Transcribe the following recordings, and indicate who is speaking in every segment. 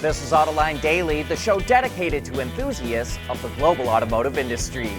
Speaker 1: This is Autoline Daily, the show dedicated to enthusiasts of the global automotive industry.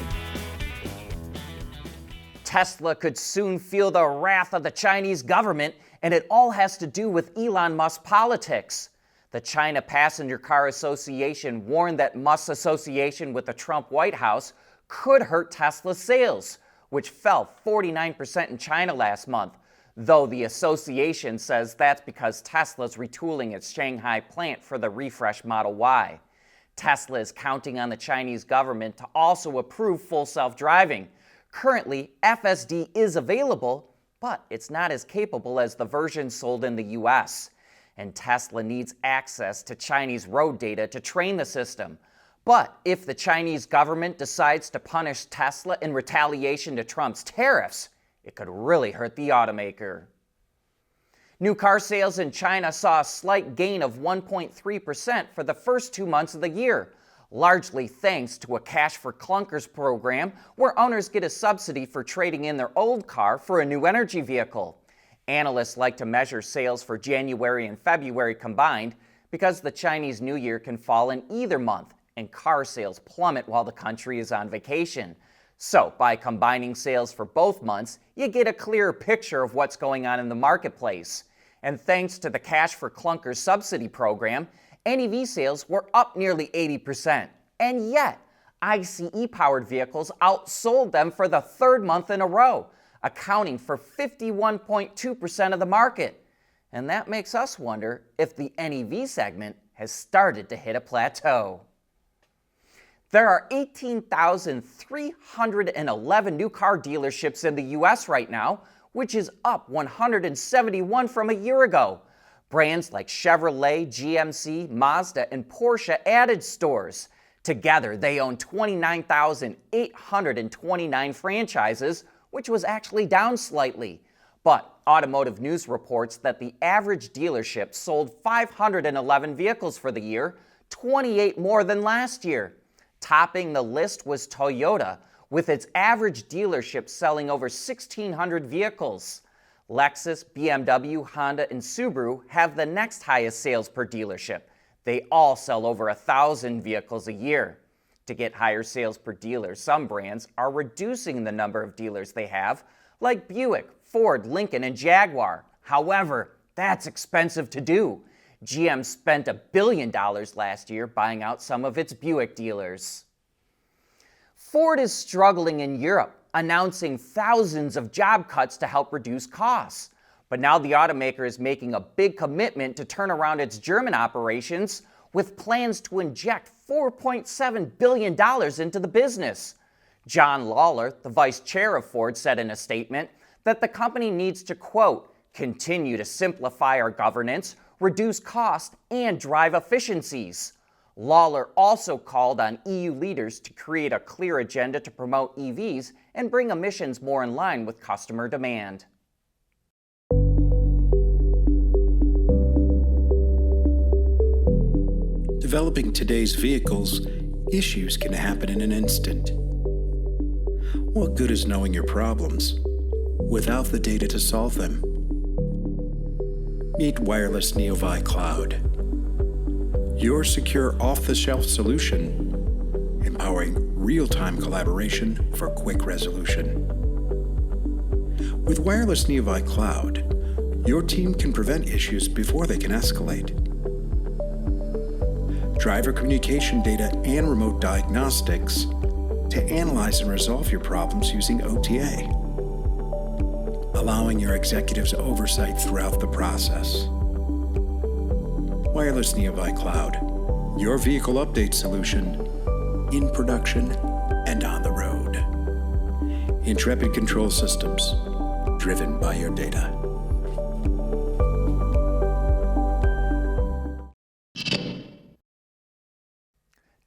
Speaker 1: Tesla could soon feel the wrath of the Chinese government, and it all has to do with Elon Musk's politics. The China Passenger Car Association warned that Musk's association with the Trump White House could hurt Tesla's sales, which fell 49% in China last month, though the association says that's because Tesla's retooling its Shanghai plant for the refreshed Model Y. Tesla is counting on the Chinese government to also approve full self-driving. Currently, FSD is available, but it's not as capable as the version sold in the US. And Tesla needs access to Chinese road data to train the system. But if the Chinese government decides to punish Tesla in retaliation to Trump's tariffs, it could really hurt the automaker. New car sales in China saw a slight gain of 1.3% for the first 2 months of the year, largely thanks to a Cash for Clunkers program where owners get a subsidy for trading in their old car for a new energy vehicle. Analysts like to measure sales for January and February combined because the Chinese New Year can fall in either month and car sales plummet while the country is on vacation. So, by combining sales for both months, you get a clearer picture of what's going on in the marketplace. And thanks to the Cash for Clunkers subsidy program, NEV sales were up nearly 80%. And yet, ICE-powered vehicles outsold them for the third month in a row, accounting for 51.2% of the market. And that makes us wonder if the NEV segment has started to hit a plateau. There are 18,311 new car dealerships in the U.S. right now, which is up 171 from a year ago. Brands like Chevrolet, GMC, Mazda, and Porsche added stores. Together, they own 29,829 franchises, which was actually down slightly. But Automotive News reports that the average dealership sold 511 vehicles for the year, 28 more than last year. Topping the list was Toyota, with its average dealership selling over 1,600 vehicles. Lexus, BMW, Honda, and Subaru have the next highest sales per dealership. They all sell over 1,000 vehicles a year. To get higher sales per dealer, some brands are reducing the number of dealers they have, like Buick, Ford, Lincoln, and Jaguar. However, that's expensive to do. GM spent $1 billion last year buying out some of its Buick dealers. Ford is struggling in Europe, announcing thousands of job cuts to help reduce costs. But now the automaker is making a big commitment to turn around its German operations with plans to inject $4.7 billion into the business. John Lawler, the vice chair of Ford, said in a statement that the company needs to, quote, continue to simplify our governance, reduce costs, and drive efficiencies. Lawler also called on EU leaders to create a clear agenda to promote EVs and bring emissions more in line with customer demand.
Speaker 2: Developing today's vehicles, issues can happen in an instant. What good is knowing your problems without the data to solve them? Meet Wireless NEOVI Cloud, your secure off-the-shelf solution, empowering real-time collaboration for quick resolution. With Wireless NEOVI Cloud, your team can prevent issues before they can escalate. Driver communication data and remote diagnostics to analyze and resolve your problems using OTA, allowing your executives oversight throughout the process. Wireless NEOVI Cloud, your vehicle update solution in production and on the road. Intrepid Control Systems, driven by your data.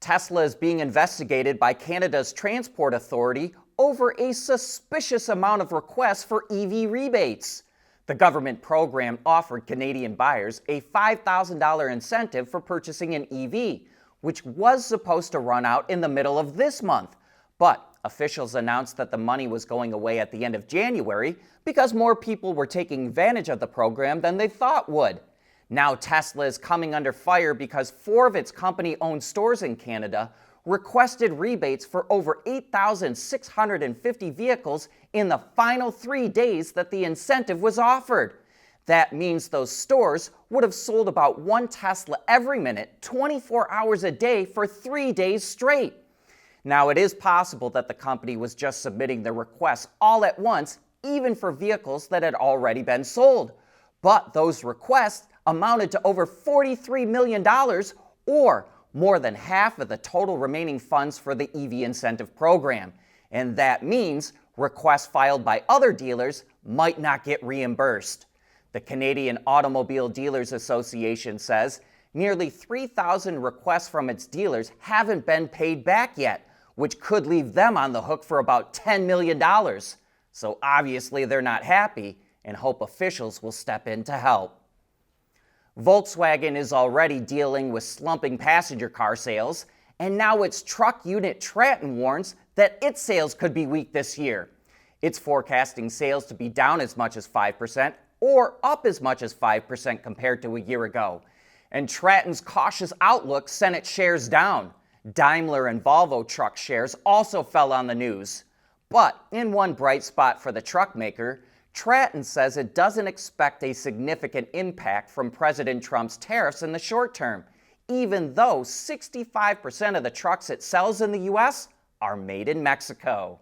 Speaker 1: Tesla is being investigated by Canada's Transport Authority over a suspicious amount of requests for EV rebates. The government program offered Canadian buyers a $5,000 incentive for purchasing an EV, which was supposed to run out in the middle of this month. But officials announced that the money was going away at the end of January because more people were taking advantage of the program than they thought would. Now Tesla is coming under fire because 4 of its company-owned stores in Canada requested rebates for over 8,650 vehicles in the final 3 days that the incentive was offered. That means those stores would have sold about 1 Tesla every minute, 24 hours a day for 3 days straight. Now, it is possible that the company was just submitting their requests all at once, even for vehicles that had already been sold. But those requests amounted to over $43 million, or more than half of the total remaining funds for the EV incentive program. And that means requests filed by other dealers might not get reimbursed. The Canadian Automobile Dealers Association says nearly 3,000 requests from its dealers haven't been paid back yet, which could leave them on the hook for about $10 million. So obviously they're not happy and hope officials will step in to help. Volkswagen is already dealing with slumping passenger car sales, and now its truck unit Traton warns that its sales could be weak this year. It's forecasting sales to be down as much as 5% or up as much as 5% compared to a year ago. And Traton's cautious outlook sent its shares down. Daimler and Volvo truck shares also fell on the news. But in one bright spot for the truck maker, Traton says it doesn't expect a significant impact from President Trump's tariffs in the short term, even though 65% of the trucks it sells in the U.S. are made in Mexico.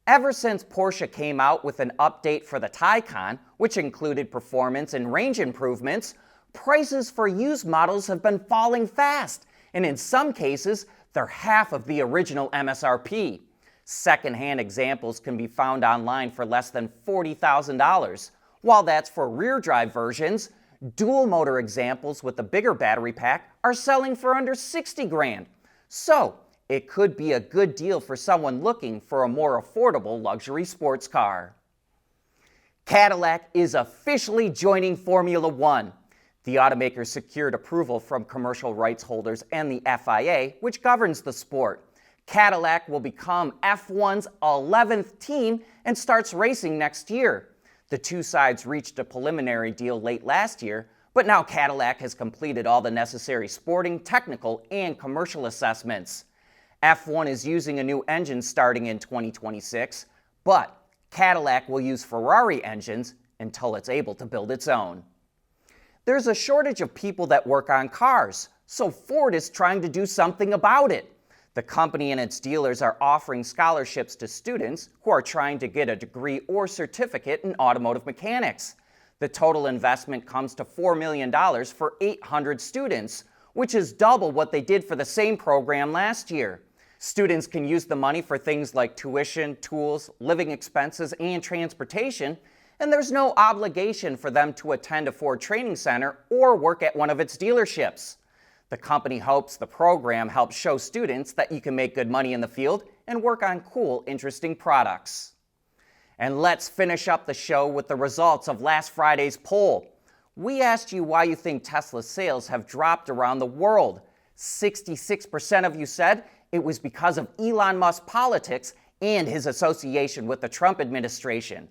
Speaker 1: Ever since Porsche came out with an update for the Taycan, which included performance and range improvements, prices for used models have been falling fast, and in some cases, they're half of the original MSRP. Second-hand examples can be found online for less than $40,000. While that's for rear-drive versions, dual-motor examples with the bigger battery pack are selling for under $60,000. So, it could be a good deal for someone looking for a more affordable luxury sports car. Cadillac is officially joining Formula One. The automaker secured approval from commercial rights holders and the FIA, which governs the sport. Cadillac will become F1's 11th team and starts racing next year. The two sides reached a preliminary deal late last year, but now Cadillac has completed all the necessary sporting, technical, and commercial assessments. F1 is using a new engine starting in 2026, but Cadillac will use Ferrari engines until it's able to build its own. There's a shortage of people that work on cars, so Ford is trying to do something about it. The company and its dealers are offering scholarships to students who are trying to get a degree or certificate in automotive mechanics. The total investment comes to $4 million for 800 students, which is double what they did for the same program last year. Students can use the money for things like tuition, tools, living expenses, and transportation, and there's no obligation for them to attend a Ford training center or work at one of its dealerships. The company hopes the program helps show students that you can make good money in the field and work on cool, interesting products. And let's finish up the show with the results of last Friday's poll. We asked you why you think Tesla's sales have dropped around the world. 66% of you said it was because of Elon Musk's politics and his association with the Trump administration.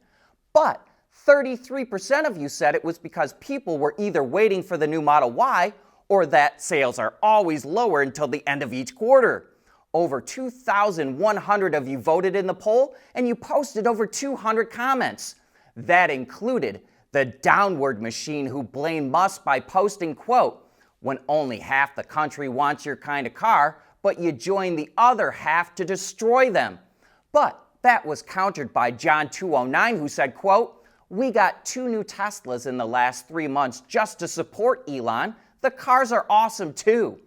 Speaker 1: But 33% of you said it was because people were either waiting for the new Model Y or that sales are always lower until the end of each quarter. Over 2,100 of you voted in the poll, and you posted over 200 comments. That included the downward machine who blamed Musk by posting, quote, "When only half the country wants your kind of car, but you join the other half to destroy them." But that was countered by John209 who said, quote, "We got 2 new Teslas in the last 3 months just to support Elon. The cars are awesome too."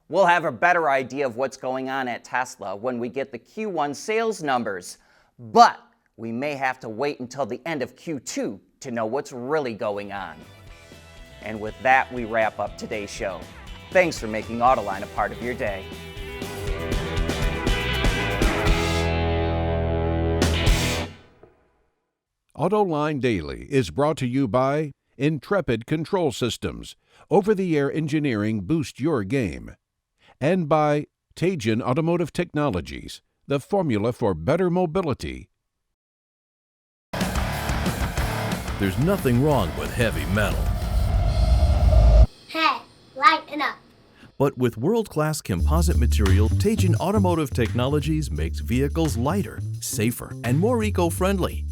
Speaker 1: We'll have a better idea of what's going on at Tesla when we get the Q1 sales numbers. But we may have to wait until the end of Q2 to know what's really going on. And with that, we wrap up today's show. Thanks for making Autoline a part of your day.
Speaker 3: Autoline Daily is brought to you by Intrepid Control Systems. Over-the-air engineering boost your game. And by Taycan Automotive Technologies, the formula for better mobility.
Speaker 4: There's nothing wrong with heavy metal. tighten up.
Speaker 5: But with world-class composite material, Traton Automotive Technologies makes vehicles lighter, safer, and more eco-friendly.